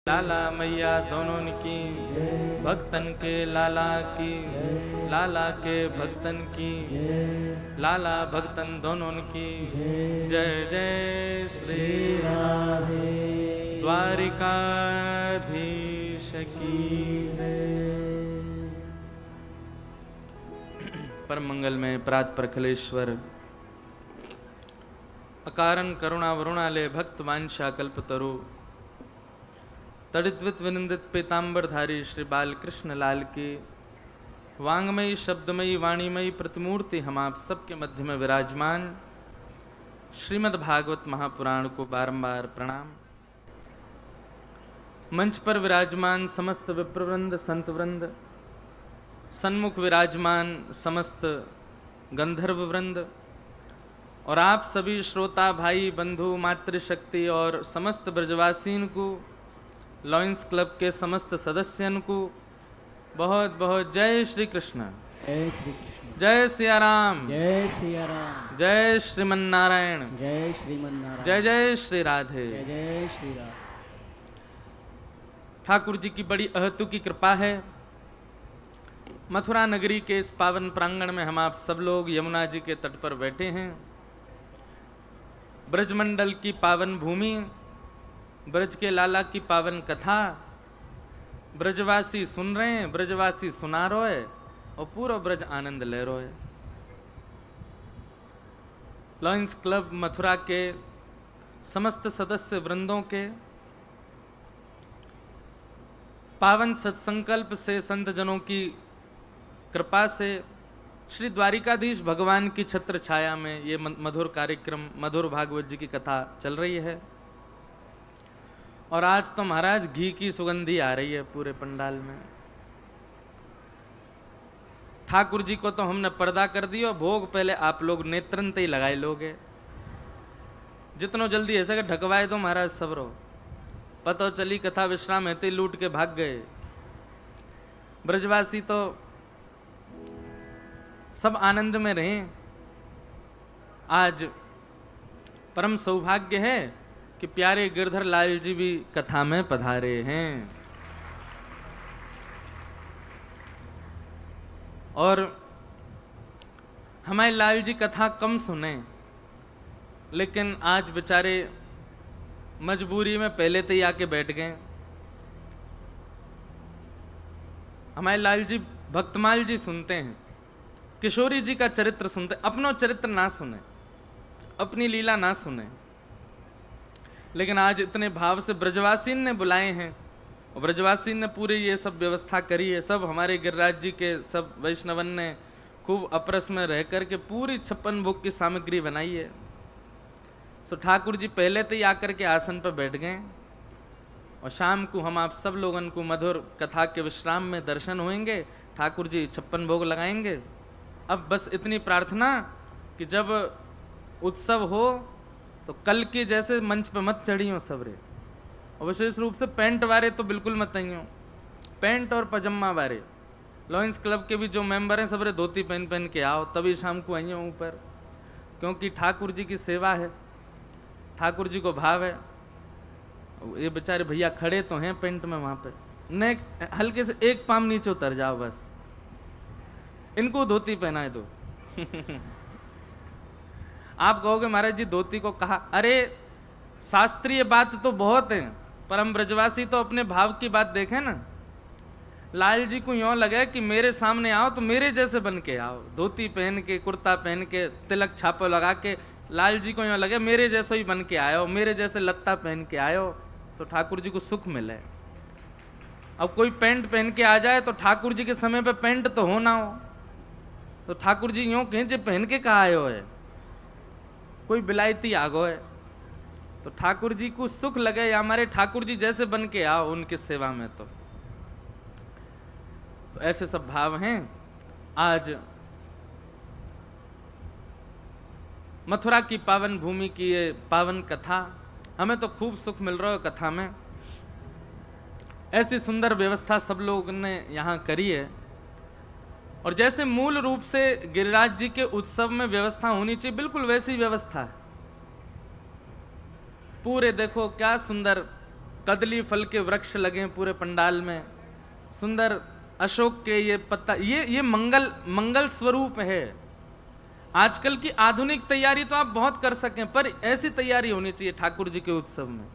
लाला मैया दोनों की, भक्तन के लाला की, लाला के भक्तन की, लाला भक्तन दोनों की। जय जय श्री राधे द्वारिकाधीश की जय। परम मंगल में प्रात प्रखलेश्वर अकारण करुणा वरुणालय भक्त वांछा कल्पतरु तड़िद्वित विनिंदित पीताम्बरधारी श्री बालकृष्ण लाल की वांगमयी शब्दमयी वाणीमयी प्रतिमूर्ति हम आप सबके मध्य में विराजमान श्रीमद् भागवत महापुराण को बारंबार प्रणाम। मंच पर विराजमान समस्त विप्रवृंद संत वृंद, सन्मुख विराजमान समस्त गंधर्व वृंद और आप सभी श्रोता भाई बंधु मातृशक्ति और समस्त ब्रजवासीन को, लॉयंस क्लब के समस्त सदस्यों को बहुत बहुत जय श्री कृष्ण। जय श्री कृष्ण। जय सिया राम। जय सिया राम। जय श्रीमन्नारायण। जय श्रीमन्नारायण। जय जय श्री राधे। जय जय श्री राधे। ठाकुर जी की बड़ी अहतु की कृपा है। मथुरा नगरी के इस पावन प्रांगण में हम आप सब लोग यमुना जी के तट पर बैठे हैं। ब्रजमंडल की पावन भूमि, ब्रज के लाला की पावन कथा ब्रजवासी सुन रहे हैं, ब्रजवासी सुना रहे और पूरा ब्रज आनंद ले रहे। लॉयंस क्लब मथुरा के समस्त सदस्य वृंदों के पावन सत्संकल्प से, संत जनों की कृपा से श्री द्वारिकाधीश भगवान की छत्र छाया में ये मधुर कार्यक्रम, मधुर भागवत जी की कथा चल रही है। और आज तो महाराज घी की सुगंधी आ रही है पूरे पंडाल में। ठाकुर जी को तो हमने पर्दा कर दिया, भोग पहले आप लोग नेत्रंत ही लगाए लोगे। जितनो जल्दी ऐसा ढकवाए तो महाराज सब रो। पतो चली कथा विश्राम हेते लूट के भाग गए। ब्रजवासी तो सब आनंद में रहे। आज परम सौभाग्य है कि प्यारे गिरधर लाल जी भी कथा में पधारे हैं। और हमारे लाल जी कथा कम सुने, लेकिन आज बेचारे मजबूरी में पहले तो ही आके बैठ गए। हमारे लाल जी भक्तमाल जी सुनते हैं, किशोरी जी का चरित्र सुनते, अपनो चरित्र ना सुने, अपनी लीला ना सुने। लेकिन आज इतने भाव से ब्रजवासी ने बुलाए हैं और ब्रजवासी ने पूरी ये सब व्यवस्था करी है। सब हमारे गिरिराज जी के सब वैष्णवन ने खूब अपरस में रह करके पूरी 56 भोग की सामग्री बनाई है। सो ठाकुर जी पहले तो ही आकर के आसन पर बैठ गए और शाम को हम आप सब लोगों को मधुर कथा के विश्राम में दर्शन होंगे। ठाकुर जी 56 भोग लगाएंगे। अब बस इतनी प्रार्थना कि जब उत्सव हो तो कल के जैसे मंच पे मत चढ़ियो सबरे, और विशेष रूप से पैंट वारे तो बिल्कुल मत आइयो। पैंट और पजामा वारे, लॉयंस क्लब के भी जो मेंबर हैं सबरे धोती पहन पहन के आओ, तभी शाम को आइयो ऊपर, क्योंकि ठाकुर जी की सेवा है, ठाकुर जी को भाव है। ये बेचारे भैया खड़े तो हैं पैंट में वहां पे, न हल्के से एक पाम नीचे उतर जाओ, बस इनको धोती पहनाए दो। आप कहोगे महाराज जी धोती को कहा, अरे शास्त्रीय बात तो बहुत है, पर हम ब्रजवासी तो अपने भाव की बात देखें ना। लाल जी को यूं लगे कि मेरे सामने आओ तो मेरे जैसे बन के आओ, धोती पहन के, कुर्ता पहन के, तिलक छापो लगा के। लाल जी को यूं लगे मेरे जैसे ही बन के आयो, मेरे जैसे लत्ता पहन के आयो, तो ठाकुर जी को सुख मिले। अब कोई पैंट पहन के आ जाए तो ठाकुर जी के समय पे पैंट तो हो ना हो, तो ठाकुर जी यूं कहें पहन के कहा आयो है, कोई बिलायती आगो है, तो ठाकुर जी को सुख लगे या हमारे ठाकुर जी जैसे बन के आओ उनकी सेवा में। तो ऐसे सब भाव हैं। आज मथुरा की पावन भूमि की ये पावन कथा, हमें तो खूब सुख मिल रहा है कथा में। ऐसी सुंदर व्यवस्था सब लोगों ने यहाँ करी है। और जैसे मूल रूप से गिरिराज जी के उत्सव में व्यवस्था होनी चाहिए, बिल्कुल वैसी व्यवस्था है। पूरे देखो क्या सुंदर कदली फल के वृक्ष लगे पूरे पंडाल में, सुंदर अशोक के ये पत्ता, ये मंगल स्वरूप है। आजकल की आधुनिक तैयारी तो आप बहुत कर सकें, पर ऐसी तैयारी होनी चाहिए ठाकुर जी के उत्सव में।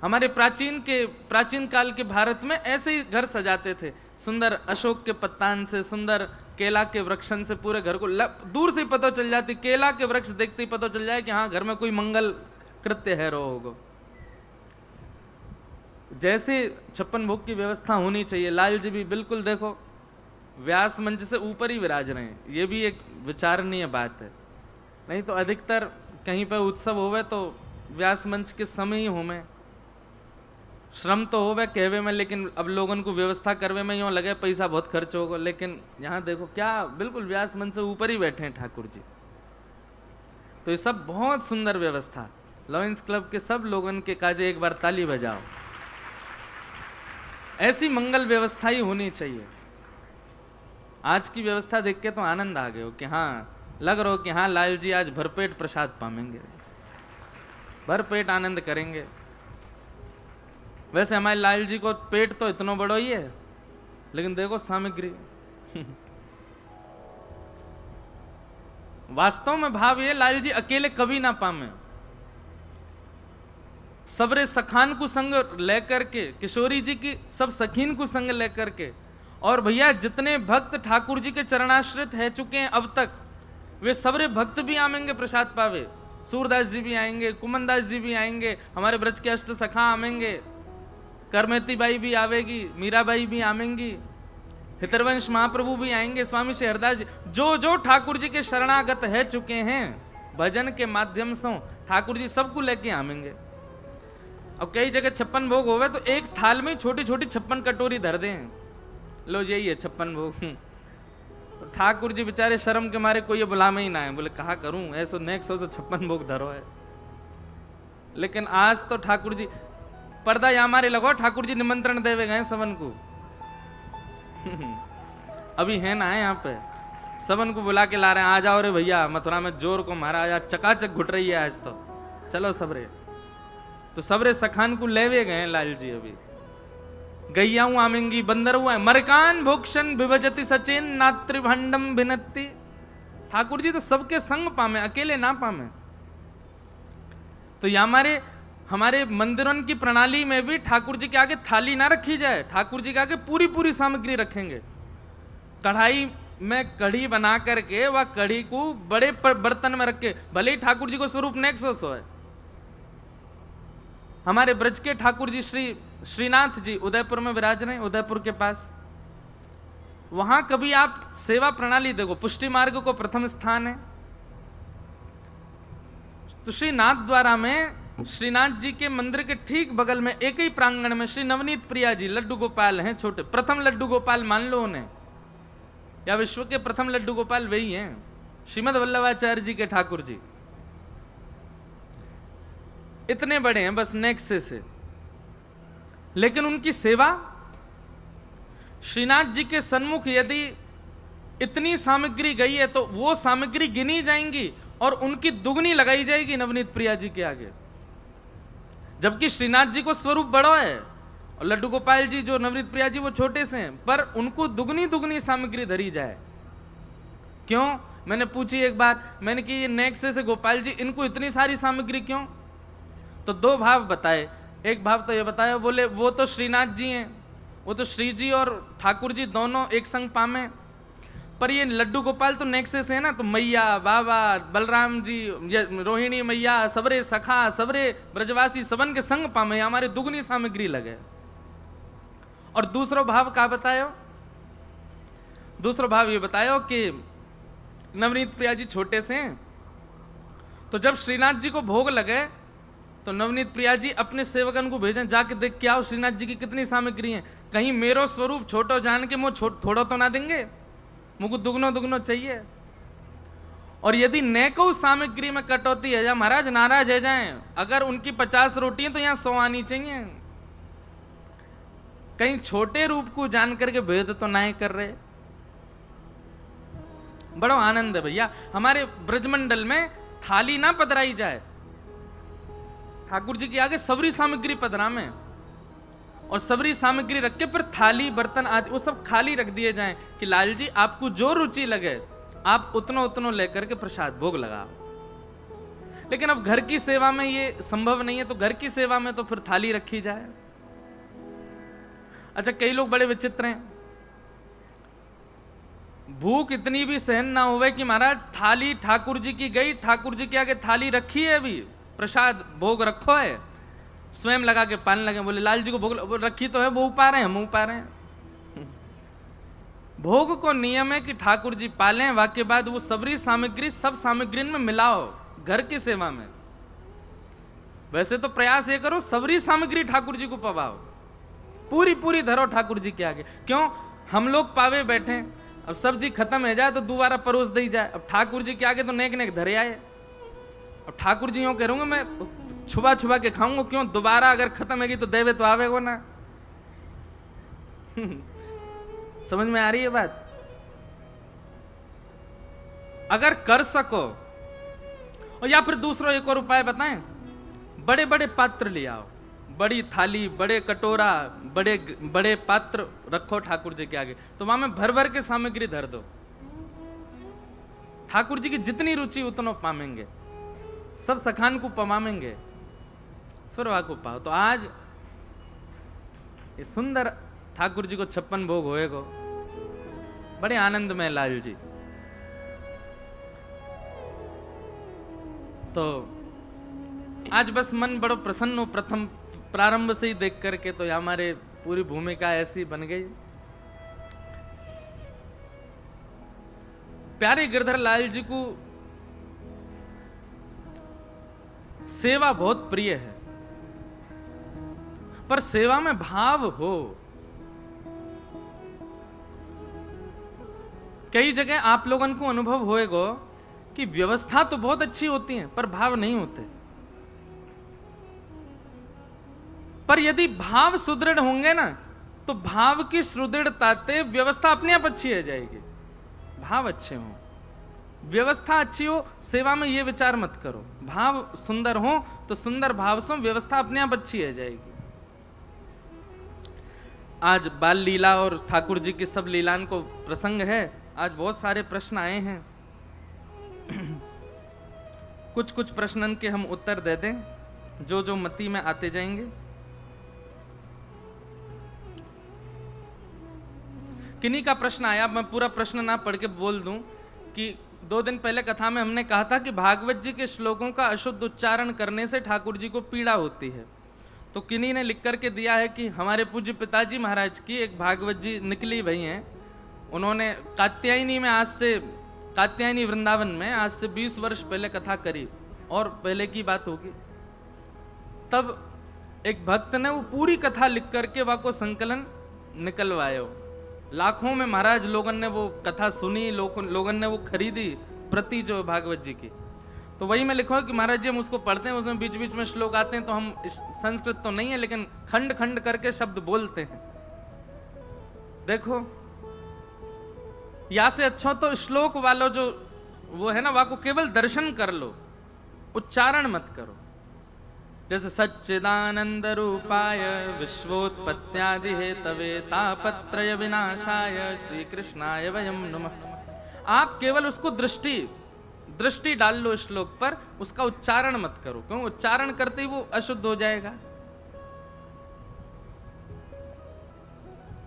हमारे प्राचीन काल के भारत में ऐसे ही घर सजाते थे, सुंदर अशोक के पत्तान से, सुंदर केला के वृक्षन से पूरे घर को दूर से ही पता चल जाती, केला के वृक्ष देखते ही पता चल जाए कि हाँ घर में कोई मंगल कृत्य है रो होगा। जैसे 56 भोग की व्यवस्था होनी चाहिए। लाल जी भी बिल्कुल देखो व्यास मंच से ऊपर ही विराज रहे हैं, ये भी एक विचारणीय बात है। नहीं तो अधिकतर कहीं पर उत्सव होवे तो व्यास मंच के समय ही होवे, श्रम तो होवे कहवे में, लेकिन अब लोगों को व्यवस्था करवे में यूँ लगे पैसा बहुत खर्च होगा। लेकिन यहाँ देखो क्या बिल्कुल व्यास मंच से ऊपर ही बैठे हैं ठाकुर जी। तो ये सब बहुत सुंदर व्यवस्था। लॉयंस क्लब के सब लोगों के काजे एक बार ताली बजाओ। ऐसी मंगल व्यवस्था ही होनी चाहिए। आज की व्यवस्था देख के तो आनंद आ गए हो कि हाँ, लग रहा हो कि हाँ लाल जी आज भरपेट प्रसाद पाएंगे, भरपेट आनंद करेंगे। वैसे हमारे लाल जी को पेट तो इतना बड़ा ही है, लेकिन देखो सामग्री वास्तव में भाव ये लाल जी अकेले कभी ना पामे, सबरे सखान को संग लेकर के, किशोरी जी की सब सखीन को संग लेकर के, और भैया जितने भक्त ठाकुर जी के चरणाश्रित है चुके हैं अब तक, वे सबरे भक्त भी आएंगे प्रसाद पावे। सूरदास जी भी आएंगे, कुमनदास जी भी आएंगे, हमारे ब्रज के अष्ट सखा आएंगे, करमेती बाई भी आवेगी, मीराबाई भी आवेंगी, हितरवंश महाप्रभु भी आएंगे, स्वामी श्री हरदास जी, जो ठाकुर जी के शरणागत है चुके हैं भजन के माध्यम से, ठाकुर जी सबको लेके आवेंगे। अब कई जगह 56 भोग होवे तो एक थाल में छोटी छोटी 56 कटोरी धर दें, लो यही है 56 भोग। तो ठाकुर जी बेचारे शर्म के मारे कोई बुलावे ही ना है, बोले कहा करूं ऐसो नेक्स्ट 56 भोग धरो है। लेकिन आज तो ठाकुर जी पर्दा या मारे लगो, ठाकुर जी निमंत्रण देवे गए सबन को अभी है ना है यहाँ पे, सबन को बुला के ला रहे हैं, आ जाओ रे भैया मथुरा में जोर को मारा, आज चकाचक घुट रही है आज तो, चलो सबरे। तो सबरे सखान को लेवे गए लाल जी। अभी गैयाऊ आमेंगी, बंदर हुआ है, मरकान भोक्षण विभजति सचेन नात्रिभंडम भिनत्ति। ठाकुर जी तो सबके संग पामे, अकेले ना पामे। तो ये हमारे मंदिरों की प्रणाली में भी ठाकुर जी के आगे थाली ना रखी जाए, ठाकुर जी के आगे पूरी पूरी सामग्री रखेंगे। कढ़ाई में कढ़ी बना करके वह कढ़ी को बड़े बर्तन में रख के, भले ही ठाकुर जी को स्वरूप नेक्सस है। हमारे ब्रज के ठाकुर जी श्रीनाथ जी उदयपुर में विराज रहे, उदयपुर के पास, वहां कभी आप सेवा प्रणाली देखो, पुष्टि मार्ग को प्रथम स्थान है। तो श्रीनाथ द्वारा में श्रीनाथ जी के मंदिर के ठीक बगल में एक ही प्रांगण में श्री नवनीत प्रिया जी लड्डू गोपाल हैं, छोटे प्रथम लड्डू गोपाल मान लो उन्हें, या विश्व के प्रथम लड्डू गोपाल वही हैं, श्रीमद वल्लभाचार्य जी के ठाकुर जी। इतने बड़े हैं बस नेक्से से, लेकिन उनकी सेवा श्रीनाथ जी के सन्मुख यदि इतनी सामग्री गई है तो वो सामग्री गिनी जाएंगी और उनकी दुगनी लगाई जाएगी नवनीत प्रिया जी के आगे। जबकि श्रीनाथ जी को स्वरूप बड़ा है और लड्डू गोपाल जी जो नवनीत प्रिया जी वो छोटे से हैं, पर उनको दुगनी दुगनी सामग्री धरी जाए। क्यों? मैंने पूछी एक बार, मैंने कि ये नेक्से से गोपाल जी इनको इतनी सारी सामग्री क्यों? तो दो भाव बताए। एक भाव तो ये बताया, बोले वो तो श्रीनाथ जी हैं, वो तो श्री जी और ठाकुर जी दोनों एक संग पामे, पर ये लड्डू गोपाल तो नेक्से से है ना, तो मैया बाबा बलराम जी रोहिणी मैया सबरे सखा सबरे ब्रजवासी सबन के संग पामे, हमारे दुगनी सामग्री लगे। और दूसरा भाव क्या बतायो? दूसरा भाव ये बतायो कि नवनीत प्रिया जी छोटे से हैं, तो जब श्रीनाथ जी को भोग लगे तो नवनीत प्रिया जी अपने सेवकन को भेजें, जाके देख के आओ श्रीनाथ जी की कितनी सामग्री है, कहीं मेरो स्वरूप छोटो जान के मुझे थोड़ा तो ना देंगे, मुझको दुगनो दुगनो चाहिए। और यदि नेको सामग्री में कटौती है या महाराज नाराज है जाएं, अगर उनकी 50 रोटी है तो यहाँ 100 आनी चाहिए। कहीं छोटे रूप को जान करके भेद तो ना कर रहे। बड़ा आनंद है भैया, हमारे ब्रजमंडल में थाली ना पधराई जाए, ठाकुर जी के आगे सबरी सामग्री पधरामे और सबरी सामग्री रख के फिर थाली बर्तन आदि वो सब खाली रख दिए जाएं कि लाल जी आपको जो रुचि लगे आप उतना लेकर के प्रसाद भोग लगाओ। लेकिन अब घर की सेवा में ये संभव नहीं है, तो घर की सेवा में तो फिर थाली रखी जाए। अच्छा, कई लोग बड़े विचित्र हैं, भूख इतनी भी सहन ना होवे कि महाराज थाली ठाकुर जी की गई, ठाकुर जी के आगे थाली रखी है, अभी प्रसाद भोग रखो है, स्वयं लगा के पाने लगे। बोले लाल जी को भोग रखी तो है, वो पा रहे हैं, हम पा रहे हैं। भोग को नियम है कि ठाकुर जी पालें, वाके बाद वो सबरी सामग्री सब सामग्री में मिलाओ घर की सेवा में। वैसे तो प्रयास ये करो सबरी सामग्री ठाकुर जी को पवाओ, पूरी पूरी धरो ठाकुर जी के आगे। क्यों? हम लोग पावे बैठे, अब सब्जी खत्म हो जाए तो दोबारा परोस दी जाए। अब ठाकुर जी के आगे तो नेक नेक धरे आए। अब ठाकुर जी यूं करूंगा मैं छुपा छुपा के खाऊंगा, क्यों? दोबारा अगर खत्म होगी तो देवे तो आवेगो ना। समझ में आ रही है बात? अगर कर सको, और या फिर दूसरा एक और उपाय बताएं, बड़े बड़े पात्र ले आओ, बड़ी थाली, बड़े कटोरा, बड़े बड़े पात्र रखो ठाकुर जी के आगे, तो वहां में भर भर के सामग्री धर दो। ठाकुर जी की जितनी रुचि उतना पामेंगे, सब सखान को पमामेंगे, फिर वहां को पाओ। तो आज ये सुंदर ठाकुर जी को 56 भोग होएगो, बड़े आनंद में लाल जी। तो आज बस मन बड़ो प्रसन्न हो, प्रथम प्रारंभ से ही देख करके, तो हमारे पूरी भूमिका ऐसी बन गई। प्यारे गिरधर लाल जी को सेवा बहुत प्रिय है, पर सेवा में भाव हो। कई जगह आप लोगों को अनुभव होएगा कि व्यवस्था तो बहुत अच्छी होती है पर भाव नहीं होते। पर यदि भाव सुदृढ़ होंगे ना, तो भाव की सुदृढ़ता से व्यवस्था अपने आप अच्छी हो जाएगी। भाव अच्छे हो, व्यवस्था अच्छी हो, सेवा में ये विचार मत करो। भाव सुंदर हो तो सुंदर भाव से व्यवस्था अपने आप अच्छी हो जाएगी। आज बाल लीला और ठाकुर जी की सब लीलान को प्रसंग है। आज बहुत सारे प्रश्न आए हैं, कुछ कुछ प्रश्नन के हम उत्तर दे दें, जो जो मति में आते जाएंगे। किन्हीं का प्रश्न आया, मैं पूरा प्रश्न ना पढ़ के बोल दूं कि 2 दिन पहले कथा में हमने कहा था कि भागवत जी के श्लोकों का अशुद्ध उच्चारण करने से ठाकुर जी को पीड़ा होती है। तो किन्हीं ने लिख करके दिया है कि हमारे पूज्य पिताजी महाराज की एक भागवत जी निकली भई हैं, उन्होंने कात्यायनी में कात्यायनी वृंदावन में आज से 20 वर्ष पहले कथा करी, और पहले की बात होगी। तब एक भक्त ने वो पूरी कथा लिख करके वहां को संकलन निकलवायो। लाखों में महाराज लोगों ने वो कथा सुनी, लोगों ने वो खरीदी प्रति जो भागवत जी की। तो वही मैं लिखा कि महाराज जी हम उसको पढ़ते हैं, उसमें बीच बीच में श्लोक आते हैं, तो हम संस्कृत तो नहीं है लेकिन खंड खंड करके शब्द बोलते हैं। देखो, या से अच्छा तो श्लोक वालों जो वो है ना, वहां को केवल दर्शन कर लो, उच्चारण मत करो। जैसे सच्चिदानंद रूपाय विश्वोत्पत्त्यादि हेतवे तापत्रय विनाशाय श्री कृष्णाय वयम नमः। आप केवल उसको दृष्टि डाल लो श्लोक पर, उसका उच्चारण मत करो। क्यों? उच्चारण करते ही वो अशुद्ध हो जाएगा,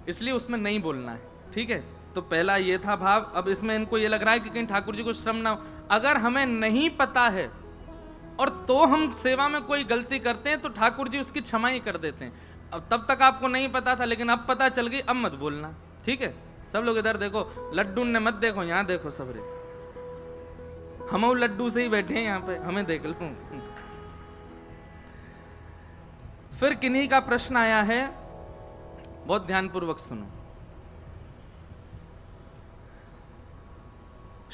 इसलिए उसमें नहीं बोलना है। ठीक है, तो पहला ये था भाव। अब इसमें इनको ये लग रहा है कि कहीं ठाकुर जी को श्रम ना हो। अगर हमें नहीं पता है और तो हम सेवा में कोई गलती करते हैं तो ठाकुर जी उसकी क्षमा ही कर देते हैं। अब तब तक आपको नहीं पता था, लेकिन अब पता चल गई, अब मत बोलना। ठीक है, सब लोग इधर देखो, लड्डू ने मत देखो, यहां देखो सबरे, हम लड्डू से ही बैठे हैं यहाँ पे, हमें देख लो। फिर किन्हीं का प्रश्न आया है, बहुत ध्यानपूर्वक सुनो।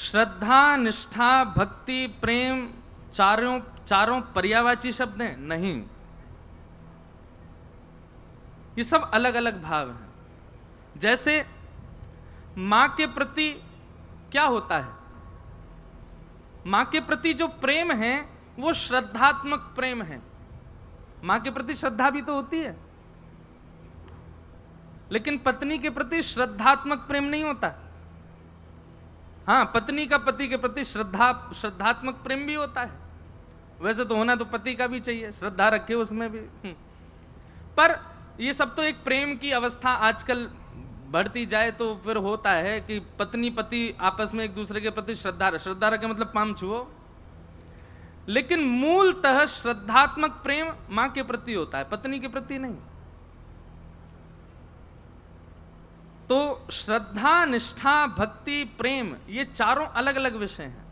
श्रद्धा, निष्ठा, भक्ति, प्रेम चारों पर्यायवाची शब्द हैं? नहीं, ये सब अलग अलग भाव हैं। जैसे मां के प्रति क्या होता है, मां के प्रति जो प्रेम है वो श्रद्धात्मक प्रेम है, मां के प्रति श्रद्धा भी तो होती है, लेकिन पत्नी के प्रति श्रद्धात्मक प्रेम नहीं होता। हाँ, पत्नी का पति के प्रति श्रद्धात्मक प्रेम भी होता है। वैसे तो होना तो पति का भी चाहिए, श्रद्धा रखे उसमें भी। पर ये सब तो एक प्रेम की अवस्था आजकल बढ़ती जाए तो फिर होता है कि पत्नी पति आपस में एक दूसरे के प्रति श्रद्धा रखे, मतलब पाम छुओ। लेकिन मूलतः श्रद्धात्मक प्रेम मां के प्रति होता है, पत्नी के प्रति नहीं। तो श्रद्धा, निष्ठा, भक्ति, प्रेम, ये चारों अलग अलग विषय हैं।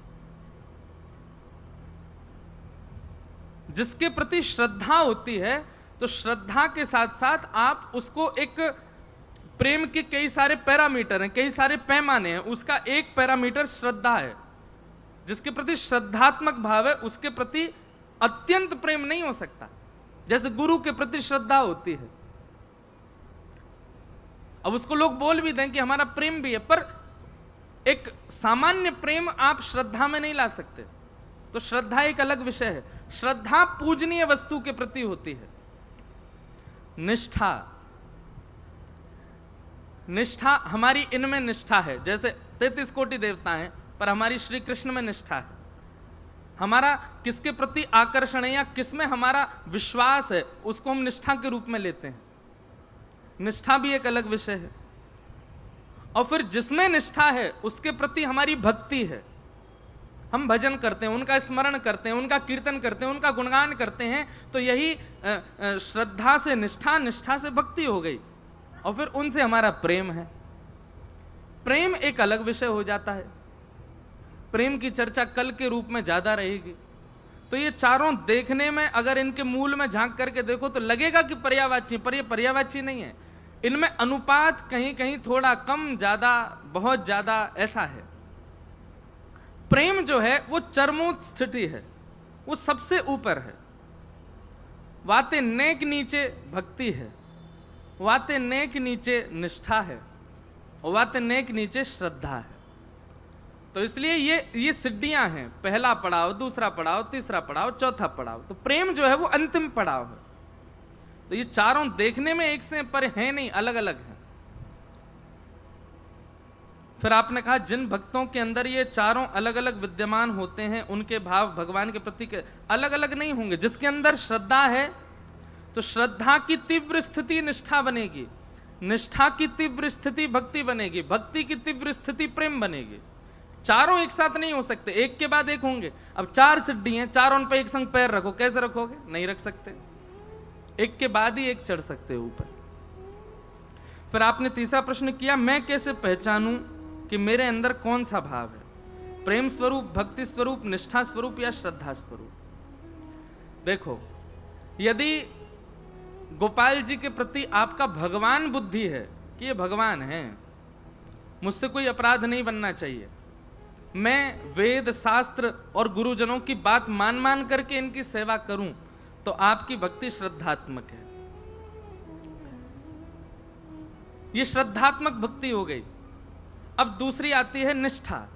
जिसके प्रति श्रद्धा होती है तो श्रद्धा के साथ साथ आप उसको एक प्रेम के कई सारे पैरामीटर हैं, कई सारे पैमाने हैं। उसका एक पैरामीटर श्रद्धा है। जिसके प्रति श्रद्धात्मक भाव है उसके प्रति अत्यंत प्रेम नहीं हो सकता, जैसे गुरु के प्रति श्रद्धा होती है। अब उसको लोग बोल भी दें कि हमारा प्रेम भी है, पर एक सामान्य प्रेम आप श्रद्धा में नहीं ला सकते। तो श्रद्धा एक अलग विषय है। श्रद्धा पूजनीय वस्तु के प्रति होती है। निष्ठा हमारी इनमें निष्ठा है, जैसे 33 कोटि देवता हैं पर हमारी श्री कृष्ण में निष्ठा है। हमारा किसके प्रति आकर्षण है या किसमें हमारा विश्वास है, उसको हम निष्ठा के रूप में लेते हैं। निष्ठा भी एक अलग विषय है। और फिर जिसमें निष्ठा है उसके प्रति हमारी भक्ति है। हम भजन करते हैं, उनका स्मरण करते हैं, उनका कीर्तन करते हैं, उनका गुणगान करते हैं, तो यही श्रद्धा से निष्ठा, निष्ठा से भक्ति हो गई। और फिर उनसे हमारा प्रेम है। प्रेम एक अलग विषय हो जाता है। प्रेम की चर्चा कल के रूप में ज्यादा रहेगी। तो ये चारों देखने में अगर इनके मूल में झांक करके देखो तो लगेगा कि पर्यायवाची, पर ये पर्यायवाची नहीं है। इनमें अनुपात कहीं कहीं थोड़ा कम, ज्यादा, बहुत ज्यादा ऐसा है। प्रेम जो है वो चरमोच्च स्थिति है, वो सबसे ऊपर है। वाते नेक नीचे भक्ति है, वाते नेक नीचे निष्ठा है, और वाते नेक नीचे श्रद्धा है। तो इसलिए ये सिड्डियां हैं। पहला पड़ाव, दूसरा पड़ाव, तीसरा पड़ाव, चौथा पड़ाव। तो प्रेम जो है वो अंतिम पड़ाव है। तो ये चारों देखने में एक से पर हैं नहीं, अलग अलग हैं। फिर आपने कहा जिन भक्तों के अंदर ये चारों अलग अलग विद्यमान होते हैं उनके भाव भगवान के प्रति अलग अलग नहीं होंगे। जिसके अंदर श्रद्धा है तो श्रद्धा की तीव्र स्थिति निष्ठा बनेगी, निष्ठा की तीव्र स्थिति भक्ति बनेगी, भक्ति की तीव्र स्थिति प्रेम बनेगी। चारों एक साथ नहीं हो सकते, एक के बाद एक होंगे। अब 4 सिड्डी हैं, चारों पे एक संग पैर रखो, कैसे रखोगे? नहीं रख सकते। एक के बाद ही एक चढ़ सकते हो ऊपर। फिर आपने तीसरा प्रश्न किया, मैं कैसे पहचानूं कि मेरे अंदर कौन सा भाव है, प्रेम स्वरूप, भक्ति स्वरूप, निष्ठा स्वरूप या श्रद्धा स्वरूप? देखो, यदि गोपाल जी के प्रति आपका भगवान बुद्धि है कि ये भगवान है, मुझसे कोई अपराध नहीं बनना चाहिए, मैं वेद शास्त्र और गुरुजनों की बात मान मान करके इनकी सेवा करूं, तो आपकी भक्ति श्रद्धात्मक है। ये श्रद्धात्मक भक्ति हो गई। अब दूसरी आती है निष्ठा।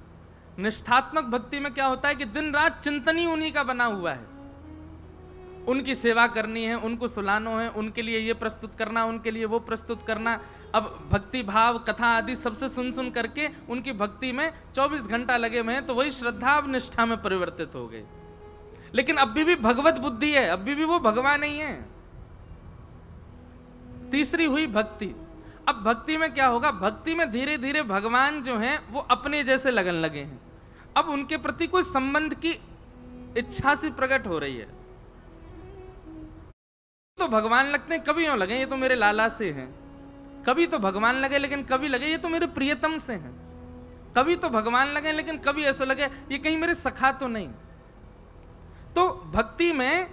निष्ठात्मक भक्ति में क्या होता है कि दिन रात चिंतन ही उन्हीं का बना हुआ है। उनकी सेवा करनी है, उनको सुलाना है, उनके लिए ये प्रस्तुत करना, उनके लिए वो प्रस्तुत करना। अब भक्ति भाव, कथा आदि सबसे सुन सुन करके उनकी भक्ति में 24 घंटा लगे हुए हैं, तो वही श्रद्धा अब निष्ठा में परिवर्तित हो गई। लेकिन अभी भी भगवत बुद्धि है, अभी भी वो भगवान नहीं है। तीसरी हुई भक्ति। अब भक्ति में क्या होगा? भक्ति में धीरे धीरे भगवान जो हैं वो अपने जैसे लगन लगे हैं। अब उनके प्रति कोई संबंध की इच्छा सी प्रकट हो रही है। तो भगवान लगते हैं, कभी यूं लगे ये तो मेरे लाला से हैं, कभी तो भगवान लगे लेकिन कभी लगे ये तो मेरे प्रियतम से हैं, कभी तो भगवान लगे लेकिन कभी ऐसा लगे ये कहीं मेरे सखा तो नहीं। तो भक्ति में,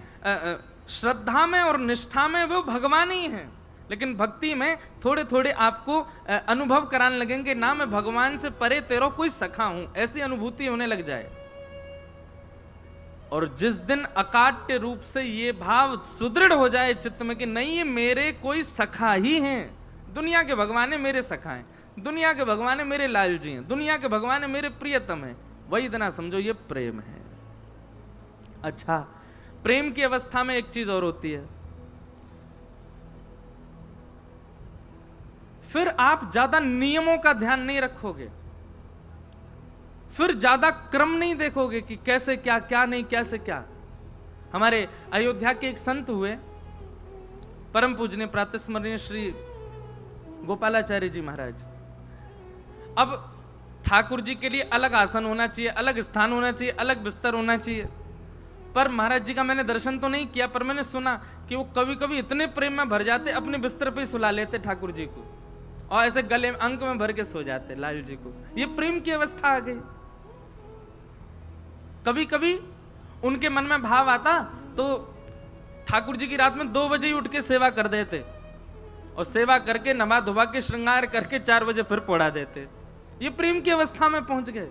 श्रद्धा में और निष्ठा में वो भगवान ही हैं, लेकिन भक्ति में थोड़े थोड़े आपको अनुभव कराने लगेंगे ना मैं भगवान से परे तेरो कोई सखा हूं, ऐसी अनुभूति होने लग जाए। और जिस दिन अकाट्य रूप से ये भाव सुदृढ़ हो जाए चित्त में कि नहीं ये मेरे कोई सखा ही हैं, दुनिया के भगवान मेरे सखा हैं, दुनिया के भगवान मेरे लाल जी हैं, दुनिया के भगवान मेरे प्रियतम हैं, वही दिन समझो ये प्रेम है। अच्छा, प्रेम की अवस्था में एक चीज और होती है, फिर आप ज्यादा नियमों का ध्यान नहीं रखोगे, फिर ज्यादा क्रम नहीं देखोगे कि कैसे क्या, क्या नहीं, कैसे क्या। हमारे अयोध्या के एक संत हुए, परम पूजनीय प्रातस्मरणीय श्री गोपालाचार्य जी महाराज। अब ठाकुर जी के लिए अलग आसन होना चाहिए, अलग स्थान होना चाहिए, अलग बिस्तर होना चाहिए। पर महाराज जी का मैंने दर्शन तो नहीं किया, पर मैंने सुना कि वो कभी कभी इतने प्रेम में भर जाते, अपने बिस्तर पे ही सुला लेते ठाकुर जी को, और ऐसे गले में अंक में भर के सो जाते लाल जी को। ये प्रेम की अवस्था आ गई। कभी कभी उनके मन में भाव आता तो ठाकुर जी की रात में 2 बजे ही उठ के सेवा कर देते, और सेवा करके नवा धुबा के श्रृंगार करके 4 बजे फिर पड़ा देते। ये प्रेम की अवस्था में पहुंच गए।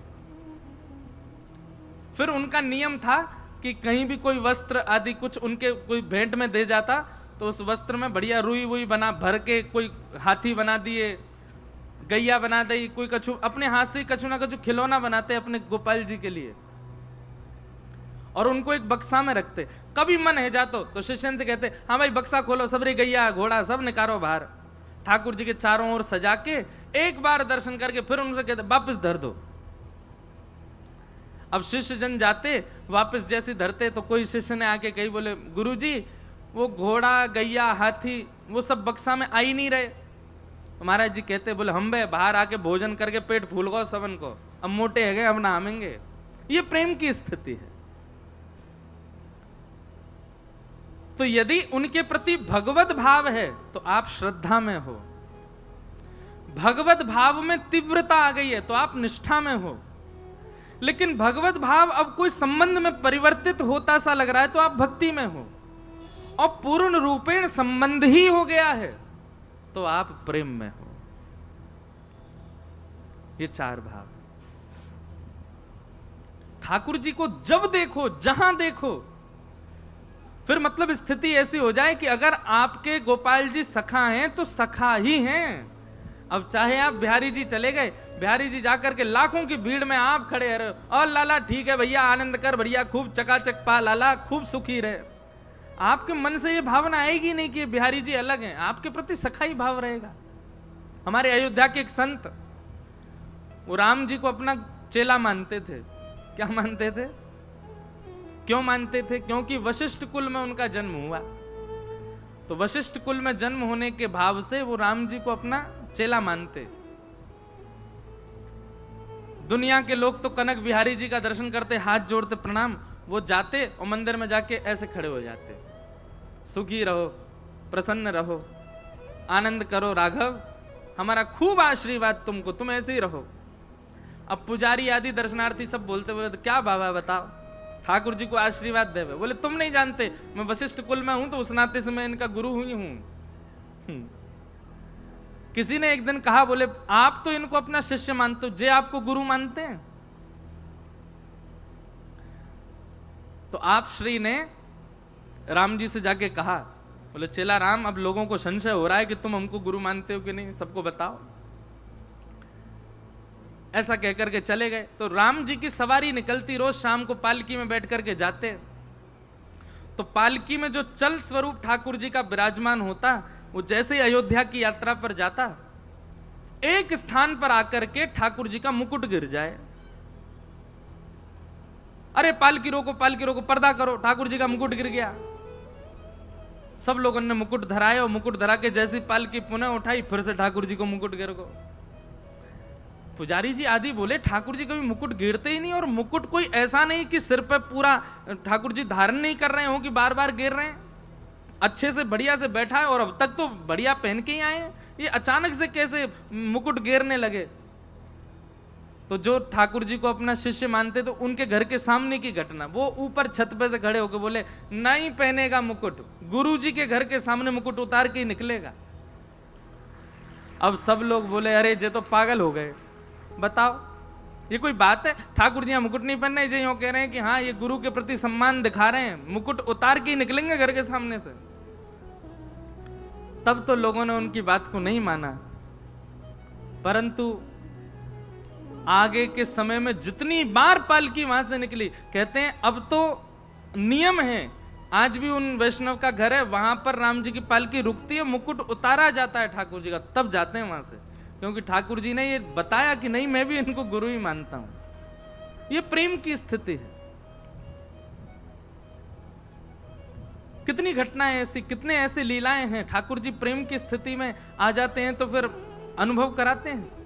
फिर उनका नियम था कि कहीं भी कोई वस्त्र आदि कुछ उनके कोई भेंट में दे जाता तो उस वस्त्र में बढ़िया रुई वुई बना भर के, कोई हाथी बना दिए, गैया बना दी, कोई कछु, अपने हाथ से कछु ना कछु खिलौना बनाते अपने गोपाल जी के लिए, और उनको एक बक्सा में रखते। कभी मन है जातो तो शिष्यन से कहते, हाँ भाई बक्सा खोलो, सबरे गैया घोड़ा सब निकालो बाहर। ठाकुर जी के चारों ओर सजा के एक बार दर्शन करके फिर उनसे कहते वापस धर दो। अब शिष्य जन जाते वापस जैसे धरते तो कोई शिष्य ने आके कही, बोले गुरुजी वो घोड़ा गैया हाथी वो सब बक्सा में आ ही नहीं रहे। महाराज जी कहते, बोले हम बे बाहर आके भोजन करके पेट फूल गो सबन को, अब मोटे है गए, अब नहामेंगे। ये प्रेम की स्थिति है। तो यदि उनके प्रति भगवत भाव है तो आप श्रद्धा में हो, भगवत भाव में तीव्रता आ गई है तो आप निष्ठा में हो। लेकिन भगवत भाव अब कोई संबंध में परिवर्तित होता सा लग रहा है तो आप भक्ति में हो, और पूर्ण रूपेण संबंध ही हो गया है तो आप प्रेम में हो। ये 4 भाव। ठाकुर जी को जब देखो, जहां देखो, फिर मतलब स्थिति ऐसी हो जाए कि अगर आपके गोपाल जी सखा हैं तो सखा ही हैं। अब चाहे आप बिहारी जी चले गए, बिहारी जी जाकर के लाखों की भीड़ में आप खड़े रहे, और लाला ठीक है भैया आनंद कर, बढ़िया खूब चकाचक पा लाला, खूब सुखी रहे, आपके मन से ये भावना आएगी नहीं कि बिहारी जी अलग हैं, आपके प्रति सखाई भाव रहेगा। हमारे अयोध्या के एक संत, वो राम जी को अपना चेला मानते थे। क्या मानते थे? क्यों मानते थे? क्योंकि वशिष्ठ कुल में उनका जन्म हुआ, तो वशिष्ठ कुल में जन्म होने के भाव से वो राम जी को अपना चेला मानते। दुनिया के लोग तो कनक बिहारी जी का दर्शन करते, हाथ जोड़ते प्रणाम, वो जाते और मंदिर में जाके ऐसे खड़े हो जाते, सुखी रहो, प्रसन्न रहो, आनंद करो राघव, हमारा खूब आशीर्वाद तुमको, तुम ऐसे ही रहो। अब पुजारी आदि दर्शनार्थी सब बोलते, बोले तो क्या बाबा बताओ, ठाकुर जी को आशीर्वाद देवे। बोले तुम नहीं जानते, मैं वशिष्ठ कुल में हूं तो उस नाते से मैं इनका गुरु हुई हूं। किसी ने एक दिन कहा, बोले आप तो इनको अपना शिष्य मानते हो, जे आपको गुरु मानते हैं? तो आप श्री ने राम जी से जाके कहा, बोले चेला राम, अब लोगों को संशय हो रहा है कि तुम हमको गुरु मानते हो कि नहीं, सबको बताओ। ऐसा कहकर के चले गए। तो राम जी की सवारी निकलती, रोज शाम को पालकी में बैठ करके जाते, तो पालकी में जो चल स्वरूप ठाकुर जी का विराजमान होता, वो जैसे ही अयोध्या की यात्रा पर जाता, एक स्थान पर आकर के ठाकुर जी का मुकुट गिर जाए। अरे पालकी रोको, पालकी रोको, पर्दा करो, ठाकुर जी का मुकुट गिर गया। सब लोगों ने मुकुट धराए, और मुकुट धरा के जैसी पालकी पुनः उठाई, फिर से ठाकुर जी को मुकुट गिर गो। पुजारी जी आदि बोले ठाकुर जी कभी मुकुट गिरते ही नहीं, और मुकुट कोई ऐसा नहीं कि सिर पे पूरा ठाकुर जी धारण नहीं कर रहे हो कि बार बार गिर रहे हैं, अच्छे से बढ़िया से बैठा है, और अब तक तो बढ़िया पहन के ही आए हैं, ये अचानक से कैसे मुकुट गिरने लगे? तो जो ठाकुर जी को अपना शिष्य मानते तो उनके घर के सामने की घटना, वो ऊपर छत पे से खड़े होकर बोले नहीं पहनेगा मुकुट, गुरु जी के घर के सामने मुकुट उतार के ही निकलेगा। अब सब लोग बोले अरे ये तो पागल हो गए, बताओ ये कोई बात है? ठाकुर जी मुकुट नहीं पहनना, ये यूं कह रहे हैं कि हाँ ये गुरु के प्रति सम्मान दिखा रहे हैं, मुकुट उतार के ही निकलेंगे घर के सामने से। तब तो लोगों ने उनकी बात को नहीं माना, परंतु आगे के समय में जितनी बार पालकी वहां से निकली, कहते हैं अब तो नियम है आज भी उन वैष्णव का घर है, वहां पर राम जी की पालकी रुकती है, मुकुट उतारा जाता है ठाकुर जी का, तब जाते हैं वहां से, क्योंकि ठाकुर जी ने ये बताया कि नहीं मैं भी इनको गुरु ही मानता हूं। ये प्रेम की स्थिति है। कितनी घटनाएं ऐसी, कितने ऐसे लीलाएं हैं, ठाकुर जी प्रेम की स्थिति में आ जाते हैं तो फिर अनुभव कराते हैं।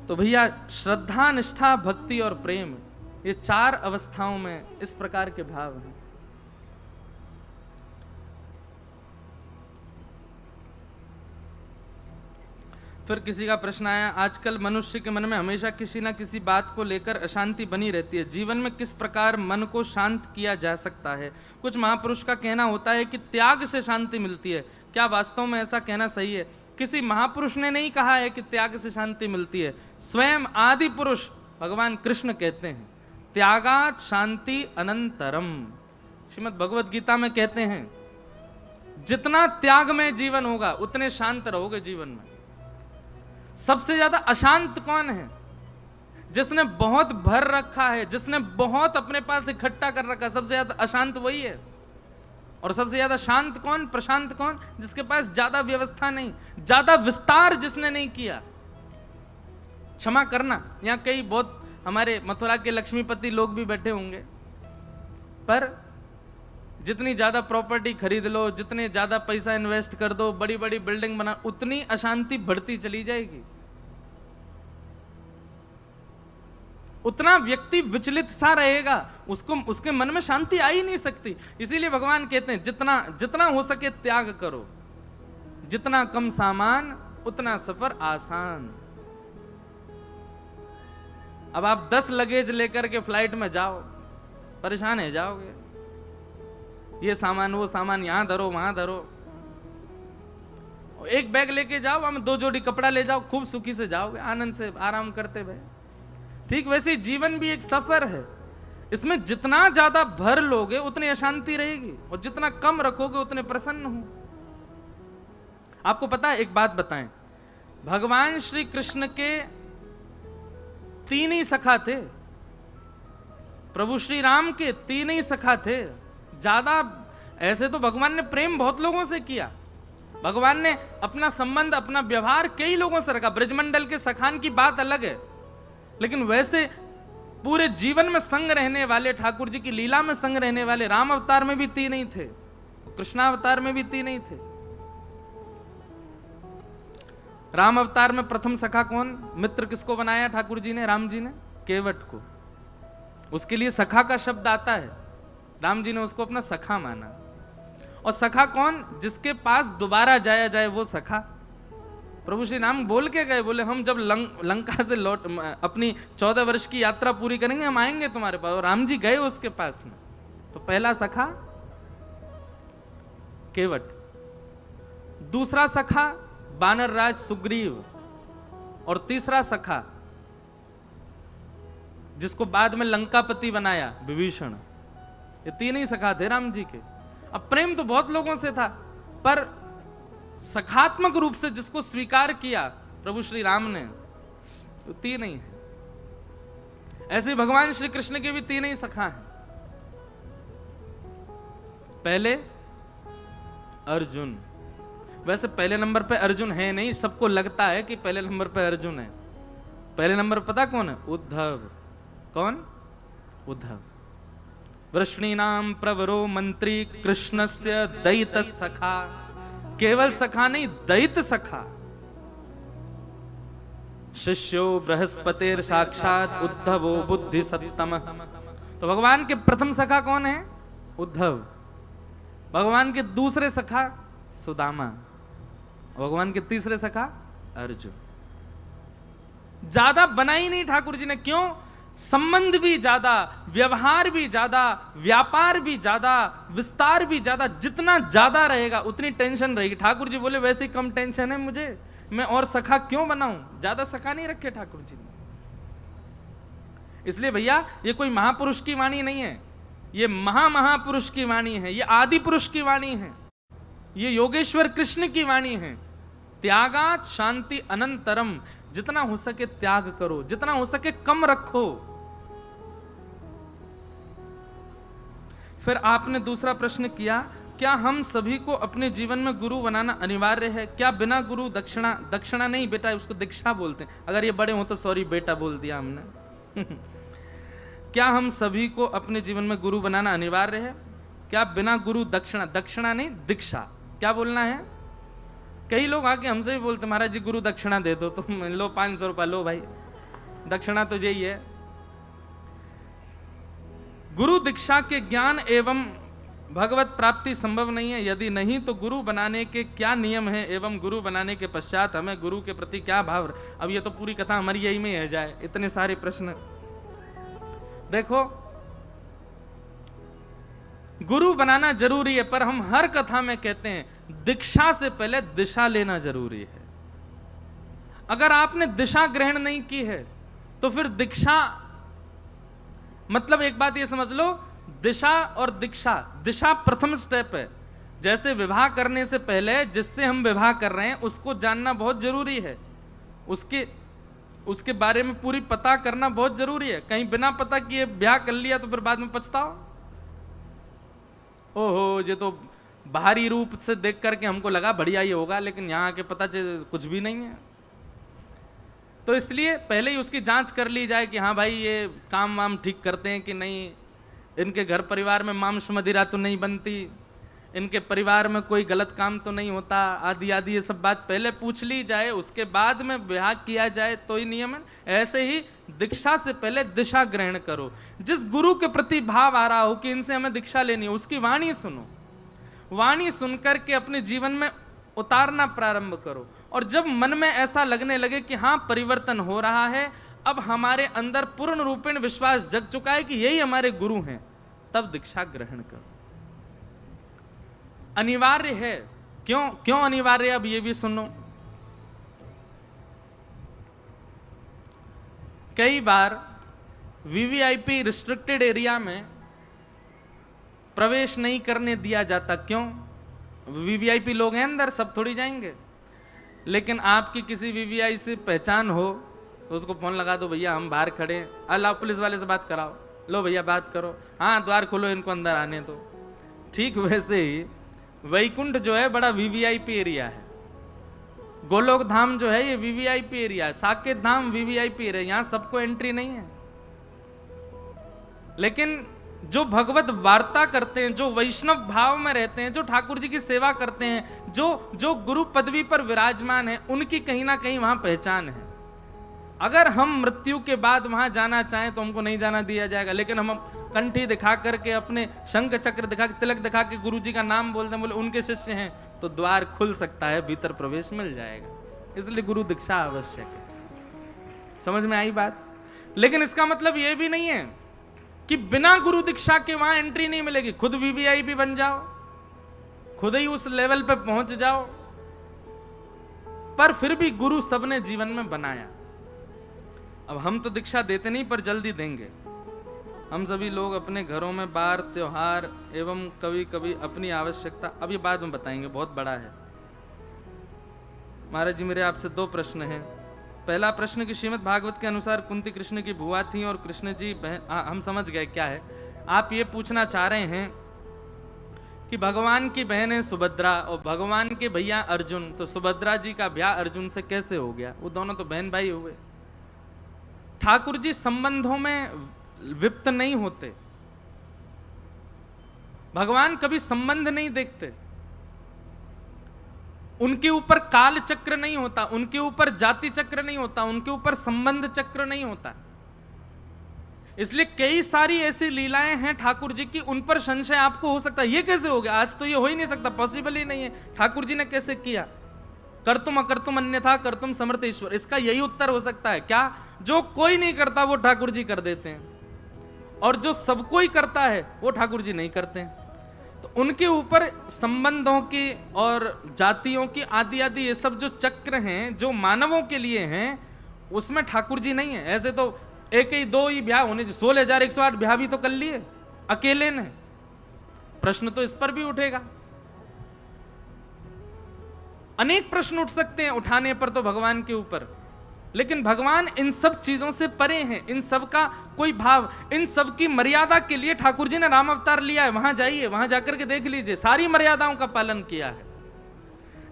तो भैया श्रद्धा, निष्ठा, भक्ति और प्रेम, ये 4 अवस्थाओं में इस प्रकार के भाव हैं। फिर किसी का प्रश्न आया, आजकल मनुष्य के मन में हमेशा किसी ना किसी बात को लेकर अशांति बनी रहती है, जीवन में किस प्रकार मन को शांत किया जा सकता है? कुछ महापुरुष का कहना होता है कि त्याग से शांति मिलती है, क्या वास्तव में ऐसा कहना सही है? किसी महापुरुष ने नहीं कहा है कि त्याग से शांति मिलती है, स्वयं आदि पुरुष भगवान कृष्ण कहते हैं त्यागात शांति अनंतरम। श्रीमद् भगवद गीता में कहते हैं जितना त्याग में जीवन होगा उतने शांत रहोगे जीवन में। सबसे ज्यादा अशांत कौन है? जिसने बहुत भर रखा है, जिसने बहुत अपने पास इकट्ठा कर रखा, सबसे ज्यादा अशांत वही है। और सबसे ज्यादा शांत कौन, प्रशांत कौन? जिसके पास ज्यादा व्यवस्था नहीं, ज्यादा विस्तार जिसने नहीं किया। क्षमा करना, यहाँ कई बहुत हमारे मथुरा के लक्ष्मीपति लोग भी बैठे होंगे, पर जितनी ज्यादा प्रॉपर्टी खरीद लो, जितने ज्यादा पैसा इन्वेस्ट कर दो, बड़ी बड़ी बिल्डिंग बना, उतनी अशांति बढ़ती चली जाएगी, उतना व्यक्ति विचलित सा रहेगा, उसको उसके मन में शांति आ ही नहीं सकती। इसीलिए भगवान कहते हैं जितना जितना हो सके त्याग करो, जितना कम सामान उतना सफर आसान। अब आप 10 लगेज लेकर के फ्लाइट में जाओ, परेशान है जाओगे, ये सामान वो सामान यहां धरो वहां धरो। एक बैग लेके जाओ, हम 2 जोड़ी कपड़ा ले जाओ, खूब सुखी से जाओगे, आनंद से आराम करते भाई। ठीक वैसे जीवन भी एक सफर है, इसमें जितना ज्यादा भर लोगे उतनी अशांति रहेगी, और जितना कम रखोगे उतने प्रसन्न हो। आपको पता है, एक बात बताएं, भगवान श्री कृष्ण के 3 ही सखा थे, प्रभु श्री राम के 3 ही सखा थे। ज्यादा ऐसे तो भगवान ने प्रेम बहुत लोगों से किया, भगवान ने अपना संबंध, अपना व्यवहार कई लोगों से रखा। ब्रजमंडल के सखान की बात अलग है, लेकिन वैसे पूरे जीवन में संग रहने वाले, ठाकुर जी की लीला में संग रहने वाले, राम अवतार में भी 3 ही थे, कृष्णावतार में भी 3 ही थे। राम अवतार में प्रथम सखा कौन, मित्र किसको बनाया ठाकुर जी ने, राम जी ने? केवट को। उसके लिए सखा का शब्द आता है, राम जी ने उसको अपना सखा माना। और सखा कौन? जिसके पास दोबारा जाया जाए वो सखा। प्रभु श्री राम बोल के गए, बोले हम जब लंका से लौट अपनी 14 वर्ष की यात्रा पूरी करेंगे, हम आएंगे तुम्हारे पास। और राम जी गए उसके पास में। तो पहला सखा केवट, दूसरा सखा बानर राज सुग्रीव, और तीसरा सखा जिसको बाद में लंकापति बनाया विभीषण। ये 3 ही सखा थे राम जी के। अब प्रेम तो बहुत लोगों से था, पर सखात्मक रूप से जिसको स्वीकार किया प्रभु श्री राम ने, तो 3 ही है। ऐसे भगवान श्री कृष्ण के भी 3 ही सखा हैं। पहले अर्जुन, वैसे पहले नंबर पे अर्जुन है नहीं, सबको लगता है कि पहले नंबर पे अर्जुन है। पहले नंबर पता कौन है? उद्धव। कौन? उद्धव। वृष्णीनाम प्रवरो मंत्री कृष्णस्य दैत सखा। केवल सखा नहीं, दैत सखा। शिष्यो बृहस्पतिर साक्षात उद्धवो बुद्धि सत्तम। तो भगवान के प्रथम सखा कौन है? उद्धव। भगवान के दूसरे सखा सुदामा। भगवान के तीसरे सखा अर्जुन। ज्यादा बना ही नहीं ठाकुर जी ने। क्यों? संबंध भी ज्यादा, व्यवहार भी ज्यादा, व्यापार भी ज्यादा, विस्तार भी ज्यादा। जितना ज्यादा रहेगा उतनी टेंशन रहेगी। ठाकुर जी बोले वैसे कम टेंशन है मुझे, मैं और सखा क्यों बनाऊं? ज्यादा सखा नहीं रखे ठाकुर जी ने। इसलिए भैया ये कोई महापुरुष की वाणी नहीं है, ये महापुरुष की वाणी है, ये आदि पुरुष की वाणी है, ये योगेश्वर कृष्ण की वाणी है। त्यागात शांति अनंतरम। जितना हो सके त्याग करो, जितना हो सके कम रखो। फिर आपने दूसरा प्रश्न किया, क्या हम सभी को अपने जीवन में गुरु बनाना अनिवार्य है? क्या बिना गुरु दक्षिणा नहीं बेटा, उसको दीक्षा बोलते हैं, अगर ये बड़े हो तो सॉरी बेटा बोल दिया हमने क्या हम सभी को अपने जीवन में गुरु बनाना अनिवार्य है? क्या बिना गुरु दक्षिणा नहीं दीक्षा, क्या बोलना है? कई लोग आके हमसे भी बोलते महाराज जी गुरु दक्षिणा दे दो, तो लो 500 रुपया लो भाई, दक्षिणा तो यही है। गुरु दीक्षा के ज्ञान एवं भगवत प्राप्ति संभव नहीं है, यदि नहीं तो गुरु बनाने के क्या नियम है एवं गुरु बनाने के पश्चात हमें गुरु के प्रति क्या भाव? अब ये तो पूरी कथा हमारी यही में है जाए, इतने सारे प्रश्न। देखो गुरु बनाना जरूरी है, पर हम हर कथा में कहते हैं दीक्षा से पहले दिशा लेना जरूरी है। अगर आपने दिशा ग्रहण नहीं की है तो फिर दीक्षा, मतलब एक बात ये समझ लो, दिशा और दीक्षा, दिशा प्रथम स्टेप है। जैसे विवाह करने से पहले जिससे हम विवाह कर रहे हैं उसको जानना बहुत जरूरी है, उसके बारे में पूरी पता करना बहुत जरूरी है। कहीं बिना पता किए ब्याह कर लिया तो फिर बाद में पछताओ, ओहो ये तो बाहरी रूप से देख करके हमको लगा बढ़िया ही होगा, लेकिन यहाँ आके पता चल कुछ भी नहीं है। तो इसलिए पहले ही उसकी जांच कर ली जाए कि हाँ भाई ये काम वाम ठीक करते हैं कि नहीं, इनके घर परिवार में मांस मदिरा तो नहीं बनती, इनके परिवार में कोई गलत काम तो नहीं होता, आदि आदि ये सब बात पहले पूछ ली जाए, उसके बाद में विवाह किया जाए तो ही नियम है। ऐसे ही दीक्षा से पहले दिशा ग्रहण करो। जिस गुरु के प्रति भाव आ रहा हो कि इनसे हमें दीक्षा लेनी है, उसकी वाणी सुनो, वाणी सुनकर के अपने जीवन में उतारना प्रारंभ करो। और जब मन में ऐसा लगने लगे कि हाँ परिवर्तन हो रहा है, अब हमारे अंदर पूर्ण रूपेण विश्वास जग चुका है कि यही हमारे गुरु हैं, तब दीक्षा ग्रहण करो। अनिवार्य है, क्यों अनिवार्य? अब ये भी सुनो, कई बार वीवीआईपी रिस्ट्रिक्टेड एरिया में प्रवेश नहीं करने दिया जाता। क्यों? वीवीआईपी लोग हैं अंदर, सब थोड़ी जाएंगे। लेकिन आपकी किसी वीवीआई से पहचान हो तो उसको फोन लगा दो, भैया हम बाहर खड़े हैं, अल्लाह पुलिस वाले से बात कराओ, लो भैया बात करो, हाँ द्वार खोलो इनको अंदर आने दो। ठीक वैसे ही वैकुंठ जो है बड़ा वीवीआईपी एरिया है, गोलोक धाम जो है ये वीवीआईपी एरिया है, साकेत धाम वीवीआईपी एरिया, यहाँ सबको एंट्री नहीं है। लेकिन जो भगवत वार्ता करते हैं, जो वैष्णव भाव में रहते हैं, जो ठाकुर जी की सेवा करते हैं, जो गुरु पदवी पर विराजमान है, उनकी कहीं ना कहीं वहां पहचान है। अगर हम मृत्यु के बाद वहां जाना चाहें तो हमको नहीं जाना दिया जाएगा, लेकिन हम कंठी दिखा करके, अपने शंख चक्र दिखा के, तिलक दिखा के गुरु जी का नाम बोलते हैं, बोले उनके शिष्य हैं, तो द्वार खुल सकता है, भीतर प्रवेश मिल जाएगा। इसलिए गुरु दीक्षा आवश्यक है। समझ में आई बात? लेकिन इसका मतलब यह भी नहीं है कि बिना गुरु दीक्षा के वहां एंट्री नहीं मिलेगी। खुद वीवीआईपी बन जाओ, खुद ही उस लेवल पे पहुंच जाओ, पर फिर भी गुरु सबने जीवन में बनाया। अब हम तो दीक्षा देते नहीं, पर जल्दी देंगे। हम सभी लोग अपने घरों में बार त्योहार एवं कभी कभी अपनी आवश्यकता, अब ये बाद में बताएंगे, बहुत बड़ा है। महाराज जी मेरे आपसे 2 प्रश्न हैं। पहला प्रश्न कि श्रीमद् भागवत के अनुसार कुंती कृष्ण की बुआ थी और कृष्ण जी बहन, हम समझ गए क्या है। आप ये पूछना चाह रहे हैं कि भगवान की बहन है सुभद्रा और भगवान के भैया अर्जुन, तो सुभद्रा जी का ब्याह अर्जुन से कैसे हो गया? वो दोनों तो बहन भाई हुए। ठाकुर जी संबंधों में विप्त नहीं होते, भगवान कभी संबंध नहीं देखते, उनके ऊपर काल चक्र नहीं होता, उनके ऊपर जाति चक्र नहीं होता, उनके ऊपर संबंध चक्र नहीं होता। इसलिए कई सारी ऐसी लीलाएं हैं ठाकुर जी की, उन पर संशय आपको हो सकता है, ये कैसे हो गया? आज तो ये हो ही नहीं सकता, पॉसिबल ही नहीं है, ठाकुर जी ने कैसे किया? कर्तुम अकर्तुम अन्यथा कर्तुम समर्थ ईश्वर, इसका यही उत्तर हो सकता है। क्या? जो कोई नहीं करता वो ठाकुर जी कर देते हैं, और जो सब कोई करता है वो ठाकुर जी नहीं करते हैं। तो उनके ऊपर संबंधों की और जातियों की आदि आदि ये सब जो चक्र हैं, जो मानवों के लिए हैं, उसमें ठाकुर जी नहीं है। ऐसे तो 1 ही 2 ही ब्याह होने, 16,108 ब्याह भी तो कर लिए अकेले ने। प्रश्न तो इस पर भी उठेगा, अनेक प्रश्न उठ सकते हैं उठाने पर तो भगवान के ऊपर। लेकिन भगवान इन सब चीजों से परे हैं, इन सब का कोई भाव, इन सब की मर्यादा के लिए ठाकुर जी ने राम अवतार लिया है। वहां जाइए, वहां जाकर के देख लीजिए, सारी मर्यादाओं का पालन किया है।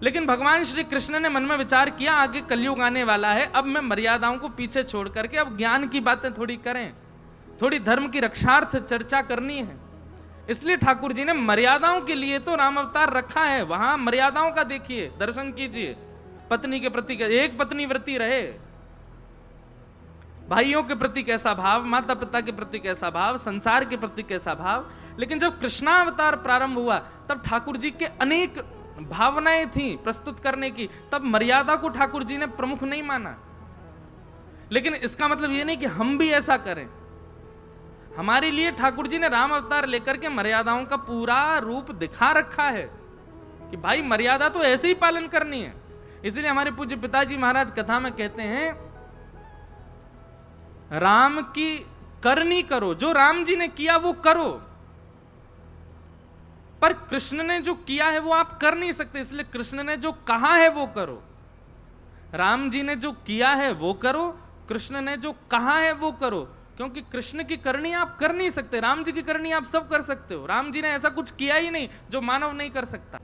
लेकिन भगवान श्री कृष्ण ने मन में विचार किया आगे कलयुग आने वाला है, अब मैं मर्यादाओं को पीछे छोड़ करके अब ज्ञान की बातें थोड़ी करें, थोड़ी धर्म की रक्षार्थ चर्चा करनी है। इसलिए ठाकुर जी ने मर्यादाओं के लिए तो राम अवतार रखा है। वहां मर्यादाओं का देखिए, दर्शन कीजिए, पत्नी के प्रति एक पत्नी व्रती रहे, भाइयों के प्रति कैसा भाव, माता पिता के प्रति कैसा भाव, संसार के प्रति कैसा भाव। लेकिन जब कृष्णावतार प्रारंभ हुआ तब ठाकुर जी के अनेक भावनाएं थी प्रस्तुत करने की, तब मर्यादा को ठाकुर जी ने प्रमुख नहीं माना। लेकिन इसका मतलब यह नहीं कि हम भी ऐसा करें। हमारे लिए ठाकुर जी ने राम अवतार लेकर के मर्यादाओं का पूरा रूप दिखा रखा है कि भाई मर्यादा तो ऐसे ही पालन करनी है। इसलिए हमारे पूज्य पिताजी महाराज कथा में कहते हैं, राम की करनी करो, जो राम जी ने किया वो करो, पर कृष्ण ने जो किया है वो आप कर नहीं सकते। इसलिए कृष्ण ने जो कहा है वो करो। राम जी ने जो किया है वो करो, कृष्ण ने जो कहा है वो करो, क्योंकि कृष्ण की करनी आप कर नहीं सकते, राम जी की करनी आप सब कर सकते हो। राम जी ने ऐसा कुछ किया ही नहीं जो मानव नहीं कर सकता।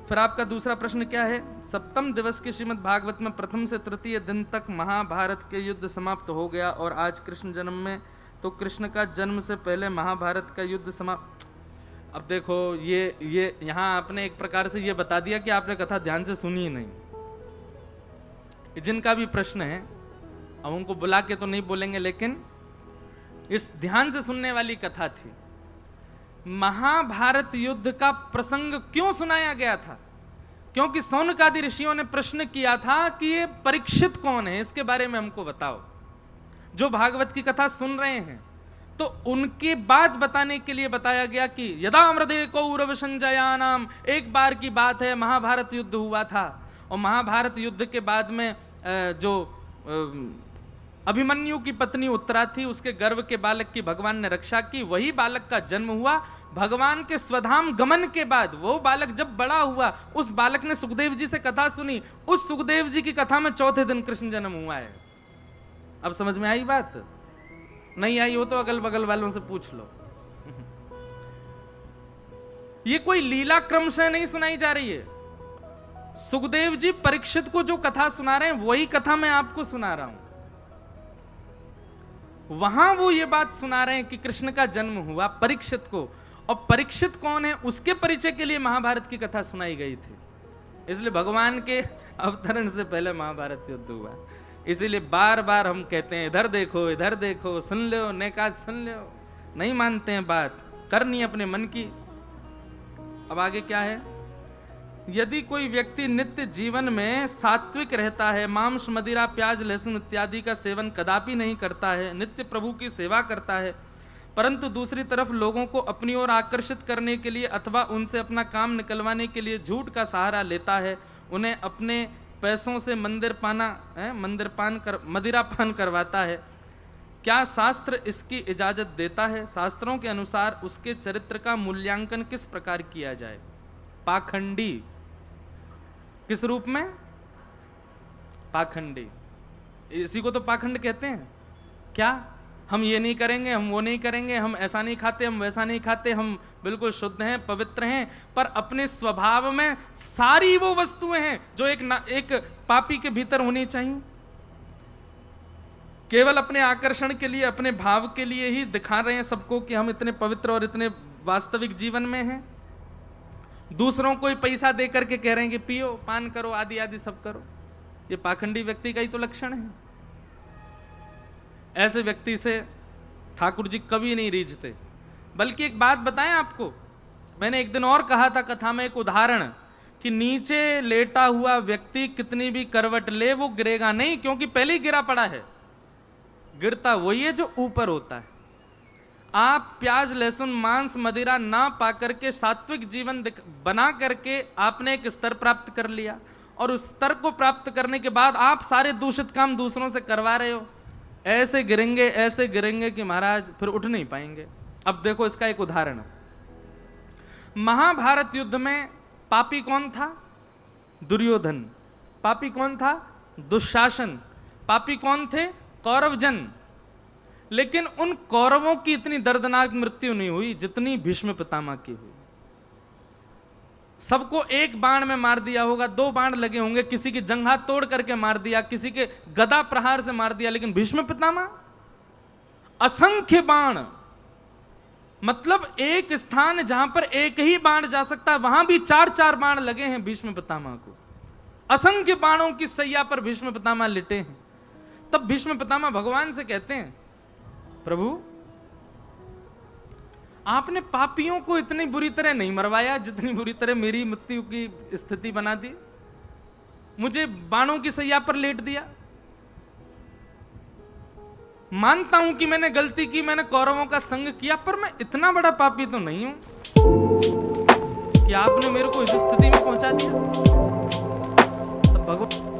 फिर आपका दूसरा प्रश्न क्या है? सप्तम दिवस के श्रीमद् भागवत में प्रथम से तृतीय दिन तक महाभारत के युद्ध समाप्त हो गया और आज कृष्ण जन्म में, तो कृष्ण का जन्म से पहले महाभारत का युद्ध समाप्त। अब देखो ये यहां आपने एक प्रकार से ये बता दिया कि आपने कथा ध्यान से सुनी ही नहीं। जिनका भी प्रश्न है अब उनको बुला के तो नहीं बोलेंगे, लेकिन इस ध्यान से सुनने वाली कथा थी। महाभारत युद्ध का प्रसंग क्यों सुनाया गया था? क्योंकि सौनकादि ऋषियों ने प्रश्न किया था कि ये परीक्षित कौन है, इसके बारे में हमको बताओ। जो भागवत की कथा सुन रहे हैं तो उनके बाद बताने के लिए बताया गया कि यदा मृदे कौरव संजयानाम, एक बार की बात है महाभारत युद्ध हुआ था और महाभारत युद्ध के बाद में जो अभिमन्यु की पत्नी उत्तरा थी, उसके गर्भ के बालक की भगवान ने रक्षा की, वही बालक का जन्म हुआ। भगवान के स्वधाम गमन के बाद वो बालक जब बड़ा हुआ, उस बालक ने सुखदेव जी से कथा सुनी, उस सुखदेव जी की कथा में चौथे दिन कृष्ण जन्म हुआ है। अब समझ में आई बात? नहीं आई हो तो अगल बगल वालों से पूछ लो। ये कोई लीला क्रम से नहीं सुनाई जा रही है। सुखदेव जी परीक्षित को जो कथा सुना रहे हैं वही कथा मैं आपको सुना रहा हूं। वहां वो ये बात सुना रहे हैं कि कृष्ण का जन्म हुआ परीक्षित को, और परीक्षित कौन है उसके परिचय के लिए महाभारत की कथा सुनाई गई थी। इसलिए भगवान के अवतरण से पहले महाभारत युद्ध हुआ। इसीलिए बार बार हम कहते हैं इधर देखो, सुन लो, नेकाज सुन लो, नहीं मानते हैं बात, करनी अपने मन की। अब आगे क्या है? यदि कोई व्यक्ति नित्य जीवन में सात्विक रहता है, मांस मदिरा प्याज लहसुन इत्यादि का सेवन कदापि नहीं करता है, नित्य प्रभु की सेवा करता है, परंतु दूसरी तरफ लोगों को अपनी ओर आकर्षित करने के लिए अथवा उनसे अपना काम निकलवाने के लिए झूठ का सहारा लेता है, उन्हें अपने पैसों से मदिरा पान करवाता है, क्या शास्त्र इसकी इजाजत देता है? शास्त्रों के अनुसार उसके चरित्र का मूल्यांकन किस प्रकार किया जाए? पाखंडी किस रूप में? पाखंडी। इसी को तो पाखंड कहते हैं। क्या हम ये नहीं करेंगे, हम वो नहीं करेंगे, हम ऐसा नहीं खाते, हम वैसा नहीं खाते, हम बिल्कुल शुद्ध हैं, पवित्र हैं, पर अपने स्वभाव में सारी वो वस्तुएं हैं जो एक पापी के भीतर होनी चाहिए। केवल अपने आकर्षण के लिए, अपने भाव के लिए ही दिखा रहे हैं सबको कि हम इतने पवित्र और इतने वास्तविक जीवन में हैं। दूसरों को पैसा दे करके कह रहे हैं कि पियो, पान करो, आदि आदि सब करो। ये पाखंडी व्यक्ति का ही तो लक्षण है। ऐसे व्यक्ति से ठाकुर जी कभी नहीं रीझते। बल्कि एक बात बताएं आपको, मैंने एक दिन और कहा था कथा में एक उदाहरण कि नीचे लेटा हुआ व्यक्ति कितनी भी करवट ले वो गिरेगा नहीं, क्योंकि पहले ही गिरा पड़ा है। गिरता वही है जो ऊपर होता है। आप प्याज लहसुन मांस मदिरा ना पाकर के सात्विक जीवन बना करके आपने एक स्तर प्राप्त कर लिया, और उस स्तर को प्राप्त करने के बाद आप सारे दूषित काम दूसरों से करवा रहे हो। ऐसे गिरेंगे कि महाराज फिर उठ नहीं पाएंगे। अब देखो इसका एक उदाहरण। महाभारत युद्ध में पापी कौन था? दुर्योधन। पापी कौन था? दुशासन। पापी कौन थे? कौरवजन। लेकिन उन कौरवों की इतनी दर्दनाक मृत्यु नहीं हुई जितनी भीष्म पितामह की हुई। सबको एक बाण में मार दिया होगा, 2 बाण लगे होंगे, किसी की जंघा तोड़ करके मार दिया, किसी के गदा प्रहार से मार दिया, लेकिन भीष्म पितामह असंख्य बाण। मतलब एक स्थान जहां पर एक ही बाण जा सकता है वहां भी 4-4 बाण लगे हैं भीष्म पितामह को। असंख्य बाणों की सैया पर भीष्म पितामह लिटे हैं। तब भीष्म पितामह भगवान से कहते हैं, प्रभु आपने पापियों को इतनी बुरी तरह नहीं मरवाया जितनी बुरी तरह मेरी मृत्यु की स्थिति बना दी, मुझे बाणों की सैया पर लेट दिया। मानता हूं कि मैंने गलती की, मैंने कौरवों का संग किया, पर मैं इतना बड़ा पापी तो नहीं हूं कि आपने मेरे को इस स्थिति में पहुंचा दिया। तब भगवान